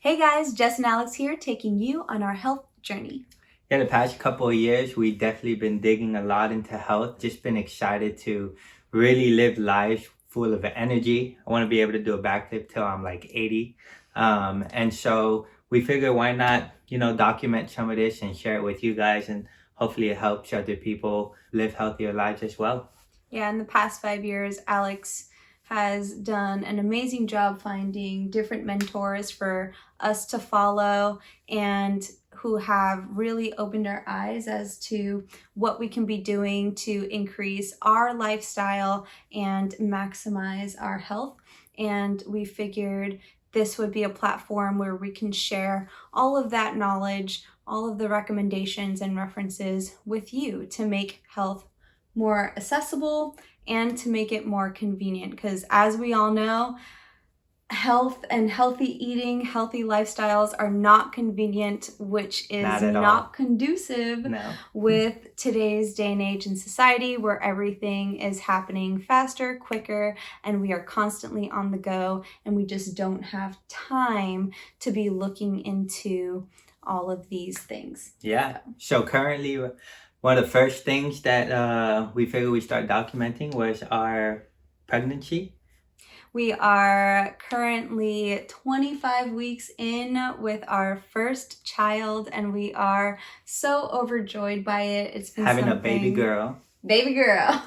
Hey guys, Jess and Alex here, taking you on our health journey. Yeah, the past couple of years, we've definitely been digging a lot into health. Just been excited to really live life full of energy. I want to be able to do a backflip till I'm like 80. And so we figured why not, document some of this and share it with you guys, and hopefully it helps other people live healthier lives as well. Yeah, in the past 5 years, Alex has done an amazing job finding different mentors for us to follow and who have really opened our eyes as to what we can be doing to increase our lifestyle and maximize our health. And we figured this would be a platform where we can share all of that knowledge, all of the recommendations and references with you to make health more accessible and to make it more convenient, because as we all know, health and healthy eating, healthy lifestyles are not convenient, which is Not at all. not conducive No. with today's day and age in society, where everything is happening faster, quicker, and we are constantly on the go, and we just don't have time to be looking into all of these things. Yeah. So currently, one of the first things that we figured we start documenting was our pregnancy. We are currently 25 weeks in with our first child, and we are so overjoyed by it. It's been Having a baby girl. Baby girl.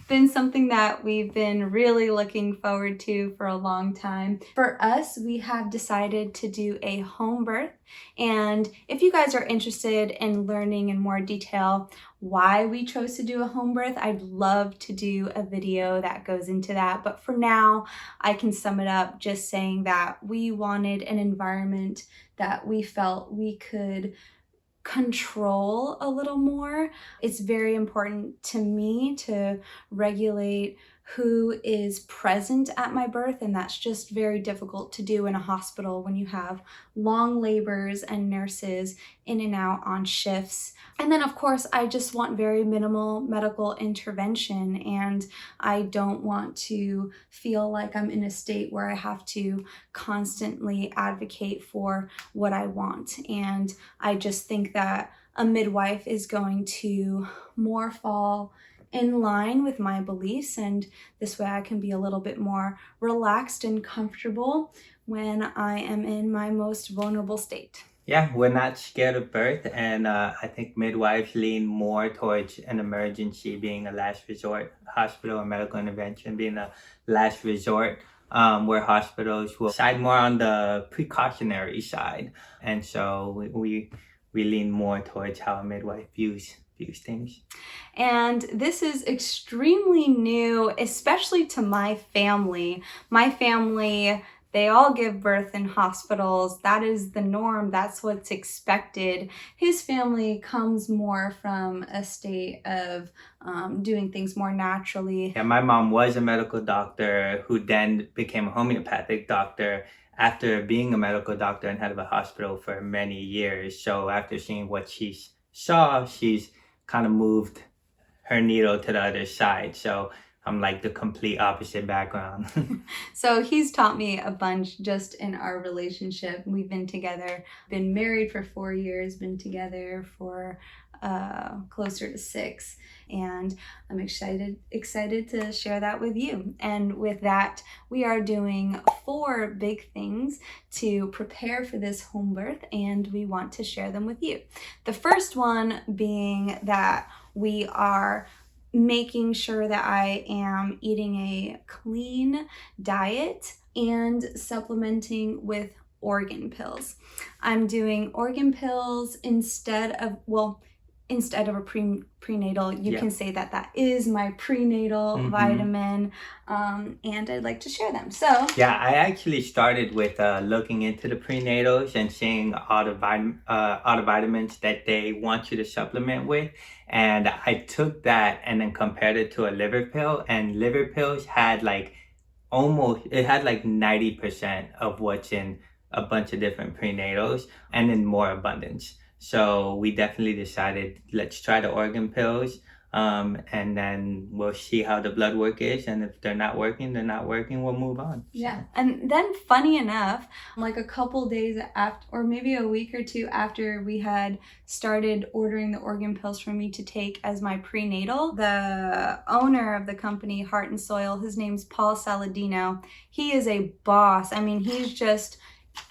Been something that we've been really looking forward to for a long time. For us, we have decided to do a home birth. And if you guys are interested in learning in more detail why we chose to do a home birth, I'd love to do a video that goes into that. But for now, I can sum it up just saying that we wanted an environment that we felt we could control a little more. It's very important to me to regulate who is present at my birth, and that's just very difficult to do in a hospital when you have long labors and nurses in and out on shifts. And then of course, I just want very minimal medical intervention, and I don't want to feel like I'm in a state where I have to constantly advocate for what I want. And I just think that a midwife is going to more fall in line with my beliefs, and this way I can be a little bit more relaxed and comfortable when I am in my most vulnerable state. Yeah, we're not scared of birth, and I think midwives lean more towards an emergency being a last resort, hospital or medical intervention being a last resort, where hospitals will side more on the precautionary side, and so we lean more towards how a midwife views things. And this is extremely new, especially to my family. My family, they all give birth in hospitals. That is the norm. That's what's expected. His family comes more from a state of doing things more naturally. Yeah, my mom was a medical doctor who then became a homeopathic doctor after being a medical doctor and head of a hospital for many years. So after seeing what she saw, she's kind of moved her needle to the other side. So I'm like the complete opposite background. So he's taught me a bunch just in our relationship. We've been together, been married for 4 years, been together for closer to 6, and I'm excited to share that with you. And with that, we are doing 4 big things to prepare for this home birth, and we want to share them with you. The first one being that we are making sure that I am eating a clean diet and supplementing with organ pills. I'm doing organ pills instead of a prenatal. You can say that is my prenatal vitamin, and I'd like to share them. So yeah, I actually started with looking into the prenatals and seeing all the vitamins that they want you to supplement with, and I took that and then compared it to a liver pill, and liver pills had like 90% of what's in a bunch of different prenatals and in more abundance. So we definitely decided, let's try the organ pills. and then we'll see how the blood work is, and if they're not working, we'll move on. Yeah. And then funny enough, like a couple days after, or maybe a week or two after we had started ordering the organ pills for me to take as my prenatal, the owner of the company, Heart and Soil, his name's Paul Saladino. He is a boss. I mean, he's just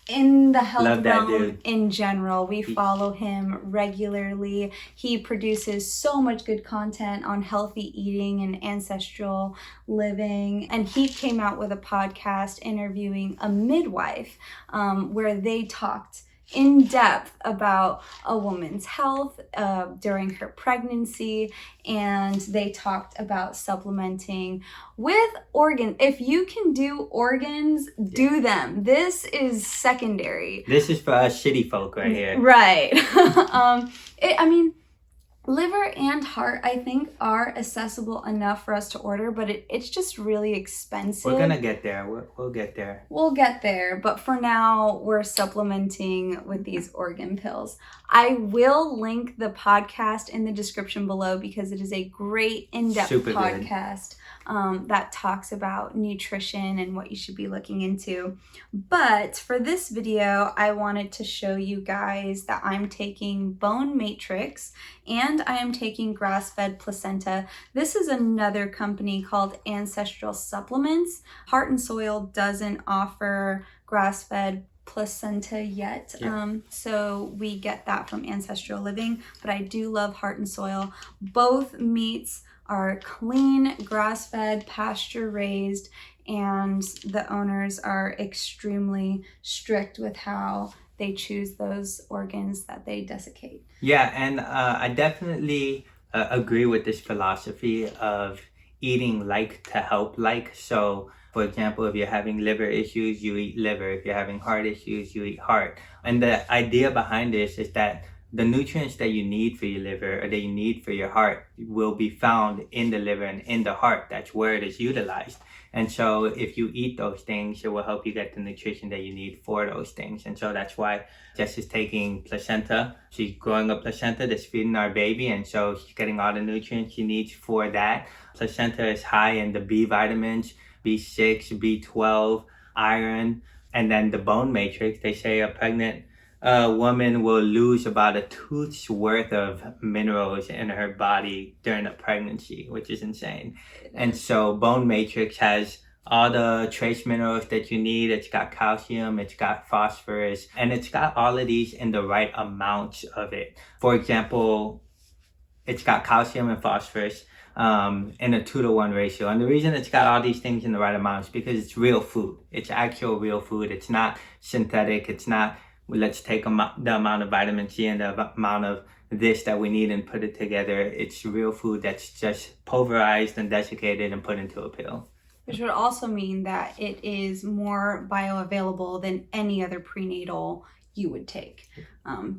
in the health realm in general. We follow him regularly. He produces so much good content on healthy eating and ancestral living. And he came out with a podcast interviewing a midwife where they talked in depth about a woman's health during her pregnancy, and they talked about supplementing with organs. If you can do organs, do them. This is secondary. This is for us shitty folk right here. Right. I mean, liver and heart, I think, are accessible enough for us to order, but it's just really expensive. We're gonna get there. We'll get there. We'll get there, but for now, we're supplementing with these organ pills. I will link the podcast in the description below because it is a great in-depth podcast that talks about nutrition and what you should be looking into. But for this video, I wanted to show you guys that I'm taking bone matrix and I am taking grass-fed placenta. This is another company called Ancestral Supplements. Heart and Soil doesn't offer grass-fed placenta yet, so we get that from Ancestral Living, but I do love Heart and Soil. Both meats are clean, grass-fed, pasture-raised, and the owners are extremely strict with how they choose those organs that they desiccate. Yeah, and I definitely agree with this philosophy of eating like to help like. So, for example, if you're having liver issues, you eat liver. If you're having heart issues, you eat heart. And the idea behind this is that the nutrients that you need for your liver or that you need for your heart will be found in the liver and in the heart. That's where it is utilized. And so if you eat those things, it will help you get the nutrition that you need for those things. And so that's why Jess is taking placenta. She's growing a placenta that's feeding our baby. And so she's getting all the nutrients she needs for that. Placenta is high in the B vitamins, B6, B12, iron. And then the bone matrix, they say a pregnant woman will lose about a tooth's worth of minerals in her body during a pregnancy, which is insane. And so bone matrix has all the trace minerals that you need. It's got calcium, it's got phosphorus, and it's got all of these in the right amounts of it. For example, it's got calcium and phosphorus in a 2-to-1 ratio. And the reason it's got all these things in the right amount is because it's real food. It's actual real food. It's not synthetic. It's not, let's take the amount of vitamin C and the amount of this that we need and put it together. It's real food that's just pulverized and desiccated and put into a pill. Which would also mean that it is more bioavailable than any other prenatal you would take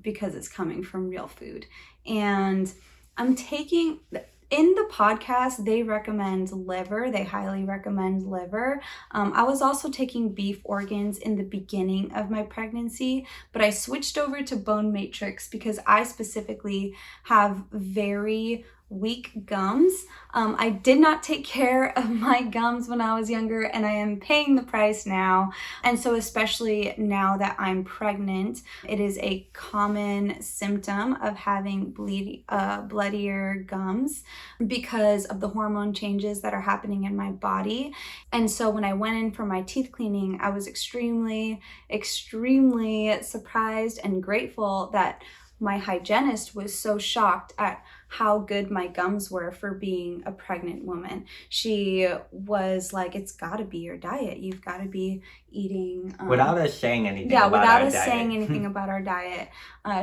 because it's coming from real food. And I'm taking... In the podcast, they recommend liver. They highly recommend liver. I was also taking beef organs in the beginning of my pregnancy, but I switched over to bone matrix because I specifically have very weak gums. I did not take care of my gums when I was younger, and I am paying the price now. And so especially now that I'm pregnant, it is a common symptom of having bloodier gums because of the hormone changes that are happening in my body. And so when I went in for my teeth cleaning, I was extremely, extremely surprised and grateful that my hygienist was so shocked at how good my gums were for being a pregnant woman. She was like, it's got to be your diet. You've got to be eating... without us saying anything about our diet. Yeah, without us saying anything about our diet.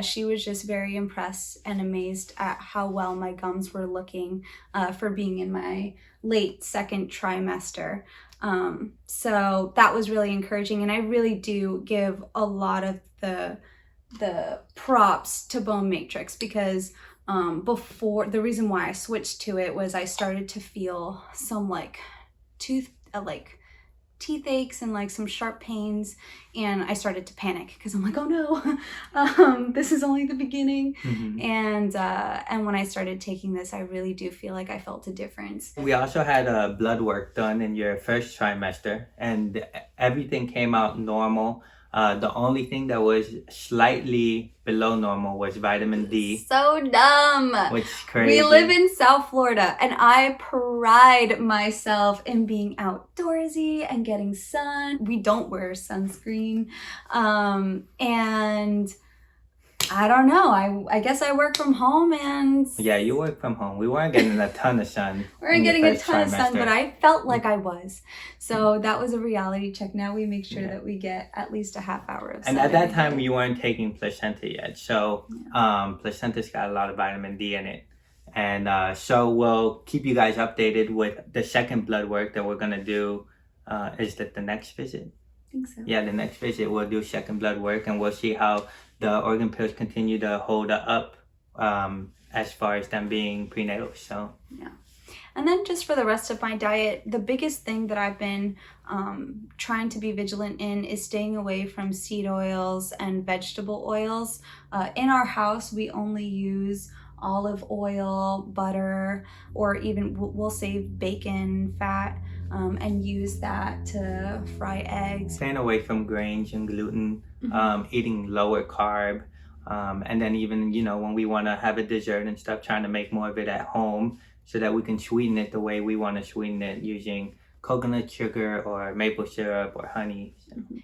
She was just very impressed and amazed at how well my gums were looking for being in my late second trimester. So that was really encouraging. And I really do give a lot of the props to bone matrix because before, the reason why I switched to it was I started to feel some teeth teeth aches and like some sharp pains, and I started to panic because I'm like, oh no, this is only the beginning. And when I started taking this, I really do feel like I felt a difference. We also had blood work done in your first trimester, and everything came out normal. The only thing that was slightly below normal was vitamin D. So dumb. Which is crazy. We live in South Florida, and I pride myself in being outdoorsy and getting sun. We don't wear sunscreen. And I don't know. I guess I work from home, and yeah, you work from home. We weren't getting a ton of sun. We weren't getting a ton of sun, but I felt like I was. So that was a reality check. Now we make sure that we get at least a half hour of sun. And at that time, you weren't taking placenta yet. So placenta's got a lot of vitamin D in it. And so we'll keep you guys updated with the second blood work that we're going to do. Is that the next visit? I think so. Yeah, the next visit we'll do second blood work, and we'll see how the organ pills continue to hold up as far as them being prenatal. So yeah. And then just for the rest of my diet, the biggest thing that I've been trying to be vigilant in is staying away from seed oils and vegetable oils. In our house, we only use olive oil, butter, or even we'll save bacon fat and use that to fry eggs. Staying away from grains and gluten, eating lower carb, and then even, when we want to have a dessert and stuff, trying to make more of it at home so that we can sweeten it the way we want to sweeten it, using coconut sugar or maple syrup or honey.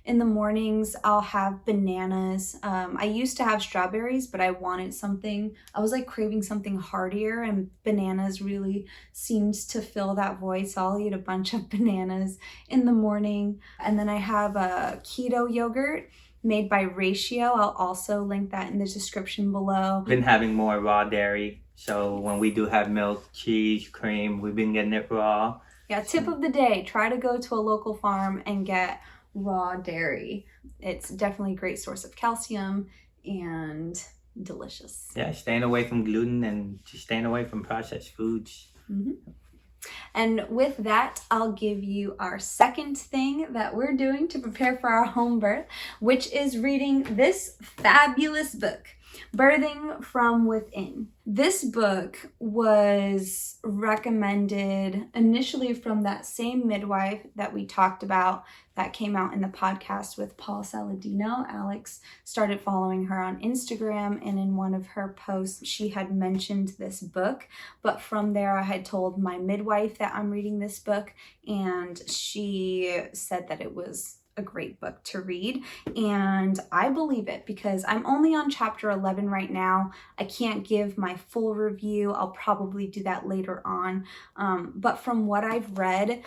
In the mornings, I'll have bananas. I used to have strawberries, but I wanted something. I was like craving something heartier, and bananas really seems to fill that void. So I'll eat a bunch of bananas in the morning. And then I have a keto yogurt made by Ratio. I'll also link that in the description below. Been having more raw dairy. So when we do have milk, cheese, cream, we've been getting it raw. Yeah, tip of the day, try to go to a local farm and get raw dairy. It's definitely a great source of calcium and delicious. Yeah, staying away from gluten and just staying away from processed foods. And with that, I'll give you our second thing that we're doing to prepare for our home birth, which is reading this fabulous book, Birthing from Within. This book was recommended initially from that same midwife that we talked about that came out in the podcast with Paul Saladino. Alex started following her on Instagram, and in one of her posts, she had mentioned this book. But from there, I had told my midwife that I'm reading this book, and she said that it was a great book to read, and I believe it because I'm only on chapter 11 right now. I can't give my full review. I'll probably do that later on. But from what I've read,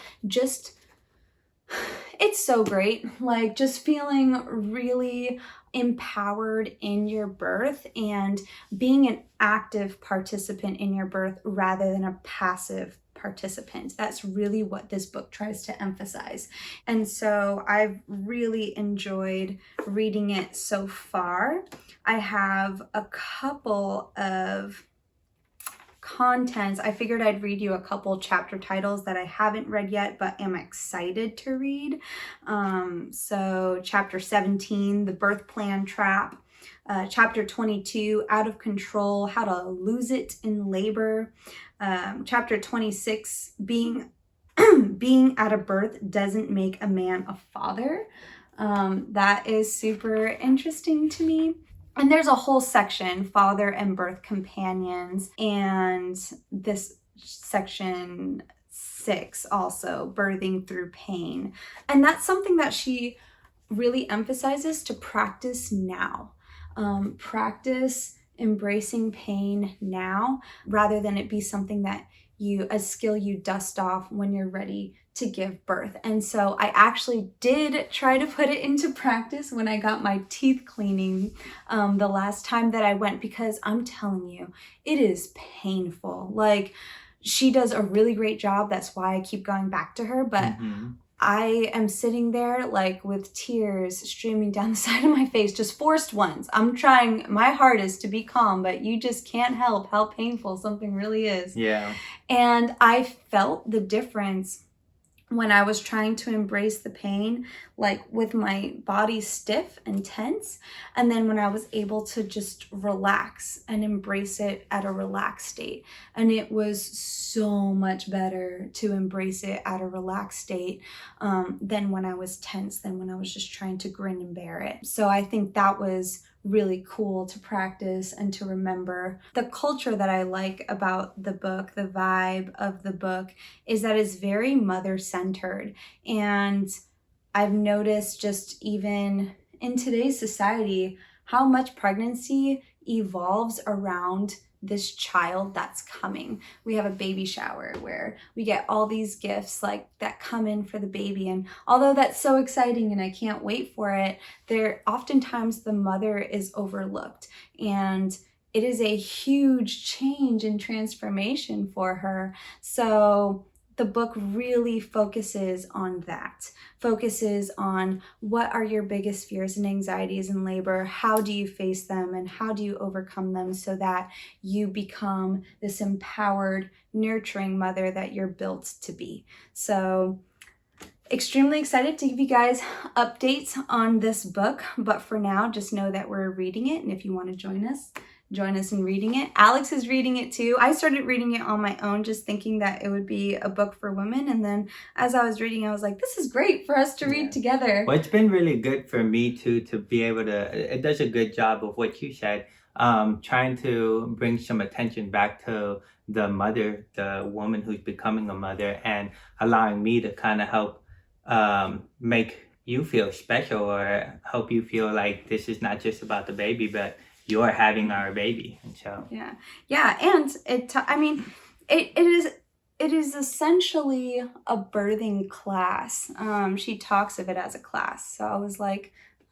it's so great. Like, just feeling really empowered in your birth and being an active participant in your birth rather than a passive participant. That's really what this book tries to emphasize. And so I've really enjoyed reading it so far. I have a couple of contents. I figured I'd read you a couple chapter titles that I haven't read yet, but am excited to read. So chapter 17, The Birth Plan Trap. Chapter 22, Out of Control, How to Lose It in Labor. Chapter 26, being at a birth doesn't make a man a father. That is super interesting to me. And there's a whole section, Father and Birth Companions, and this section 6 also, Birthing Through Pain. And that's something that she really emphasizes to practice now. Practice embracing pain now rather than it be something that a skill you dust off when you're ready to give birth. And so I actually did try to put it into practice when I got my teeth cleaning the last time that I went, because I'm telling you, it is painful. Like, she does a really great job. That's why I keep going back to her. But I am sitting there like with tears streaming down the side of my face, just forced ones. I'm trying my hardest to be calm, but you just can't help how painful something really is. Yeah. And I felt the difference when I was trying to embrace the pain, like with my body stiff and tense, and then when I was able to just relax and embrace it at a relaxed state. And it was so much better to embrace it at a relaxed state than when I was tense, than when I was just trying to grin and bear it. So I think that was really cool to practice and to remember. The culture that I like about the book, the vibe of the book, is that it's very mother-centered. And I've noticed just even in today's society, how much pregnancy evolves around this child that's coming. We have a baby shower where we get all these gifts like that come in for the baby. And although that's so exciting and I can't wait for it, oftentimes the mother is overlooked. And it is a huge change and transformation for her. So the book really focuses on that, focuses on what are your biggest fears and anxieties in labor, how do you face them, and how do you overcome them so that you become this empowered, nurturing mother that you're built to be. So extremely excited to give you guys updates on this book, but for now, just know that we're reading it, and if you want to join us in reading it. Alex is reading it too. I started reading it on my own, just thinking that it would be a book for women. And then as I was reading, I was like, this is great for us to read together. Well, it's been really good for me too, to be able to, it does a good job of what you said, trying to bring some attention back to the mother, the woman who's becoming a mother, and allowing me to kind of help make you feel special, or help you feel like this is not just about the baby, but you're having our baby. And so and it is essentially a birthing class. She talks of it as a class, so I was like,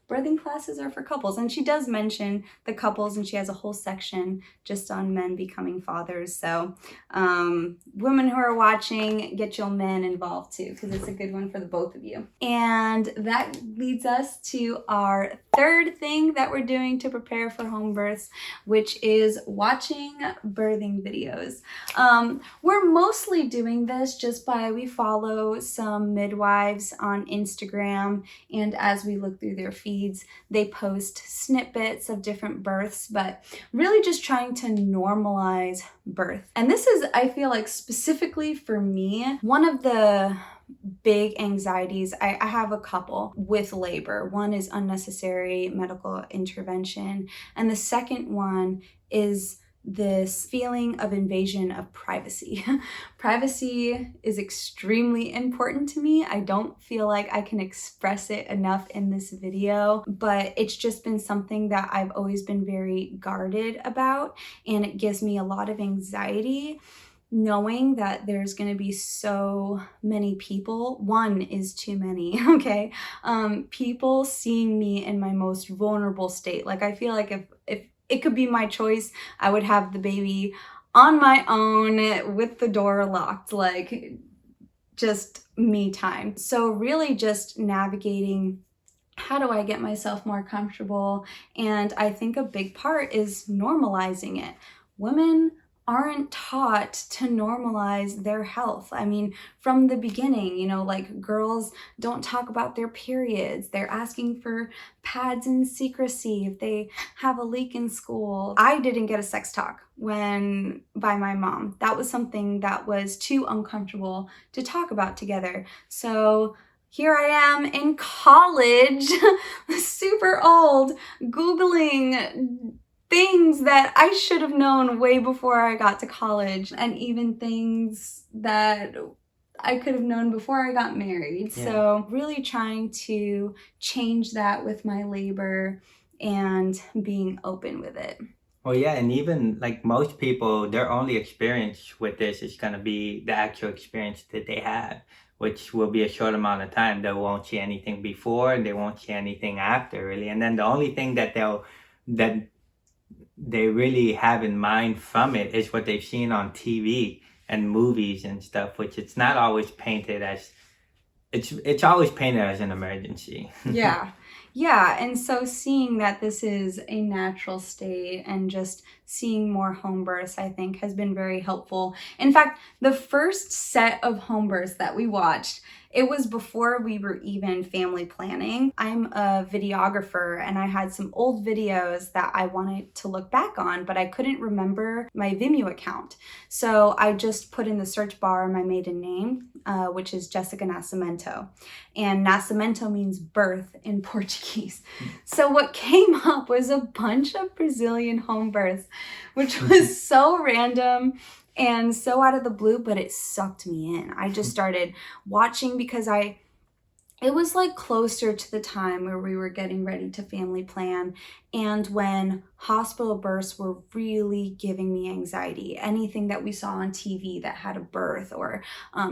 birthing classes are for couples. And she does mention the couples, and she has a whole section just on men becoming fathers. So women who are watching, get your men involved too, because it's a good one for the both of you. And that leads us to our third thing that we're doing to prepare for home births, which is watching birthing videos. We're mostly doing this just by, we follow some midwives on Instagram, and as we look through their feeds, they post snippets of different births, but really just trying to normalize birth. And this is, I feel like, specifically for me, one of the big anxieties. I have a couple with labor. One is unnecessary medical intervention, and the second one is this feeling of invasion of privacy. Privacy is extremely important to me. I don't feel like I can express it enough in this video, but it's just been something that I've always been very guarded about, and it gives me a lot of anxiety knowing that there's going to be so many people. One is too many, okay? People seeing me in my most vulnerable state. Like, I feel like if it could be my choice, I would have the baby on my own with the door locked, like just me time. So really just navigating, how do I get myself more comfortable? And I think a big part is normalizing it. Women aren't taught to normalize their health. I mean, from the beginning, you know, like, girls don't talk about their periods. They're asking for pads in secrecy if they have a leak in school. I didn't get a sex talk by my mom. That was something that was too uncomfortable to talk about together. So here I am in college, super old, Googling things that I should have known way before I got to college, and even things that I could have known before I got married. Yeah. So really trying to change that with my labor and being open with it. Well, yeah, and even like most people, their only experience with this is going to be the actual experience that they have, which will be a short amount of time. They won't see anything before, and they won't see anything after, really. And then the only thing that they really have in mind from it is what they've seen on TV and movies and stuff, which it's not always painted as, it's always painted as an emergency. Yeah, and so seeing that this is a natural state and just seeing more home births, I think, has been very helpful. In fact, the first set of home births that we watched, It was before we were even family planning. I'm a videographer and I had some old videos that I wanted to look back on, but I couldn't remember my Vimeo account. So I just put in the search bar my maiden name, which is Jessica Nascimento. And Nascimento means birth in Portuguese. So what came up was a bunch of Brazilian home births, which was so random and so out of the blue, but it sucked me in. I just started watching because it was like closer to the time where we were getting ready to family plan and when hospital births were really giving me anxiety. Anything that we saw on TV that had a birth or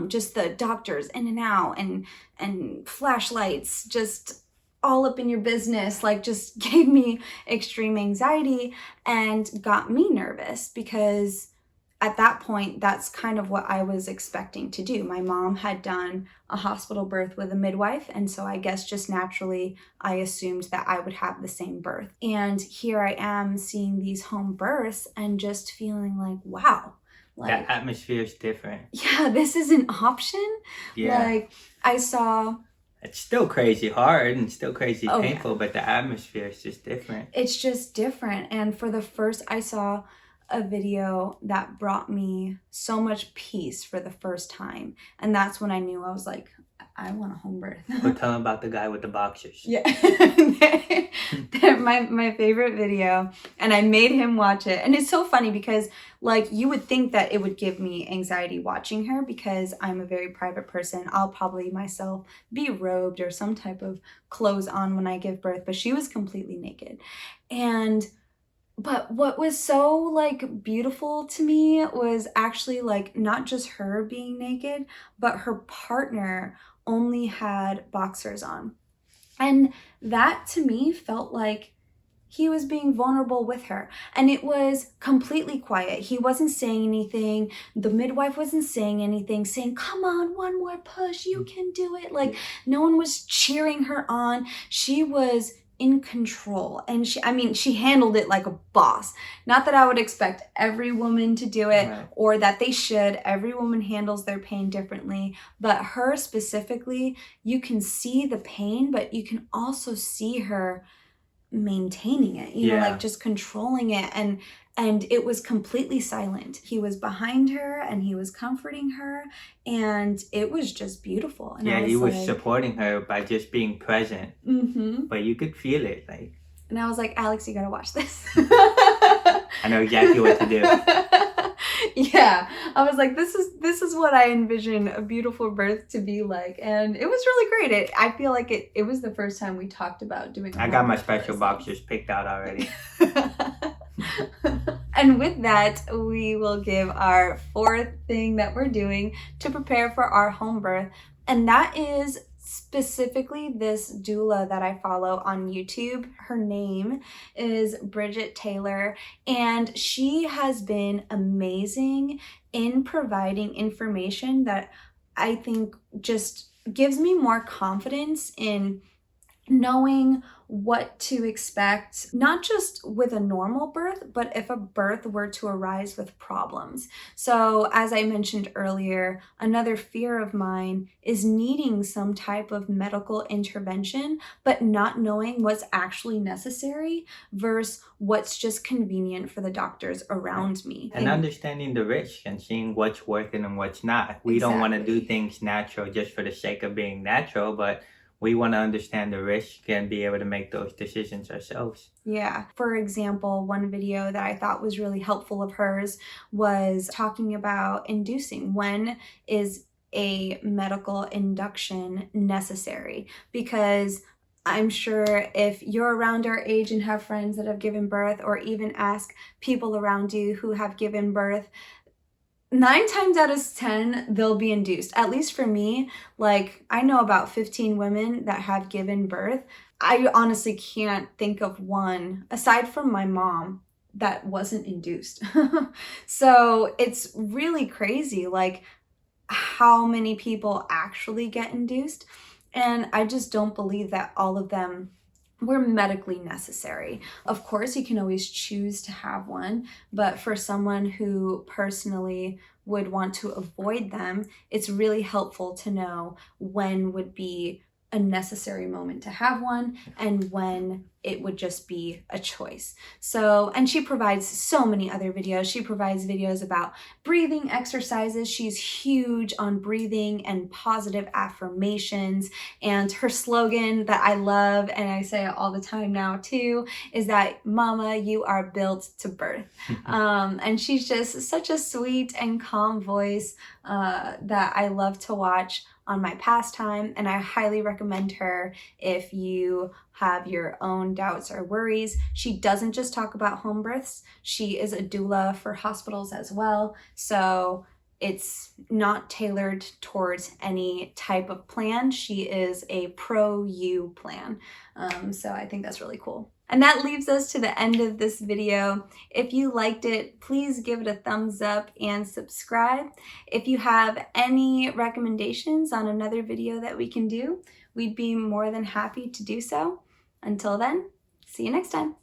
just the doctors in and out and flashlights just all up in your business, like just gave me extreme anxiety and got me nervous because at that point, that's kind of what I was expecting to do. My mom had done a hospital birth with a midwife, and so I guess just naturally, I assumed that I would have the same birth. And here I am seeing these home births and just feeling like, wow. Like, the atmosphere is different. Yeah, this is an option. Yeah. Like, I saw... It's still crazy hard and still crazy painful, yeah. But the atmosphere is just different. It's just different. And for the first, I saw a video that brought me so much peace for the first time. And that's when I knew I was like, I want a home birth. Or tell them about the guy with the boxers. Yeah. They're my favorite video. And I made him watch it. And it's so funny because like you would think that it would give me anxiety watching her because I'm a very private person. I'll probably myself be robed or some type of clothes on when I give birth. But she was completely naked. But what was so like beautiful to me was actually like not just her being naked, but her partner only had boxers on. And that to me felt like he was being vulnerable with her. And it was completely quiet. He wasn't saying anything. The midwife wasn't saying anything, saying, come on, one more push, you can do it. Like no one was cheering her on. She was in control. And she handled it like a boss. Not that I would expect every woman to do it or that they should. Every woman handles their pain differently. But her specifically, you can see the pain, but you can also see her maintaining it, you know, like just controlling it. And it was completely silent. He was behind her and he was comforting her and it was just beautiful. And he was supporting her by just being present. Mm-hmm. But you could feel it, like. And I was like, Alex, you gotta watch this. I know exactly what to do. Yeah, I was like, this is what I envision a beautiful birth to be like, and it was really great. I feel like it was the first time we talked about doing. I got my special boxers picked out already. And with that, we will give our fourth thing that we're doing to prepare for our home birth, and that is specifically this doula that I follow on YouTube. Her name is Bridget Taylor, and she has been amazing in providing information that I think just gives me more confidence in knowing what to expect, not just with a normal birth, but if a birth were to arise with problems. So as I mentioned earlier, another fear of mine is needing some type of medical intervention, but not knowing what's actually necessary versus what's just convenient for the doctors around me. And understanding the risk and seeing what's working and what's not. We don't want to do things natural just for the sake of being natural, but we want to understand the risk and be able to make those decisions ourselves. Yeah. For example, one video that I thought was really helpful of hers was talking about inducing. When is a medical induction necessary? Because I'm sure if you're around our age and have friends that have given birth, or even ask people around you who have given birth, 9 times out of 10, they'll be induced. At least for me, like I know about 15 women that have given birth. I honestly can't think of one, aside from my mom, that wasn't induced. So it's really crazy, like how many people actually get induced. And I just don't believe that all of them were medically necessary. Of course, you can always choose to have one, but for someone who personally would want to avoid them, it's really helpful to know when would be a necessary moment to have one and when it would just be a choice. So, and she provides so many other videos. She provides videos about breathing exercises. She's huge on breathing and positive affirmations. And her slogan that I love, and I say it all the time now too, is that "Mama, you are built to birth." And she's just such a sweet and calm voice that I love to watch on my pastime, and I highly recommend her if you have your own doubts or worries. She doesn't just talk about home births. She is a doula for hospitals as well, so it's not tailored towards any type of plan. She is a pro-you plan. So I think that's really cool. And that leaves us to the end of this video. If you liked it, please give it a thumbs up and subscribe. If you have any recommendations on another video that we can do, we'd be more than happy to do so. Until then, see you next time.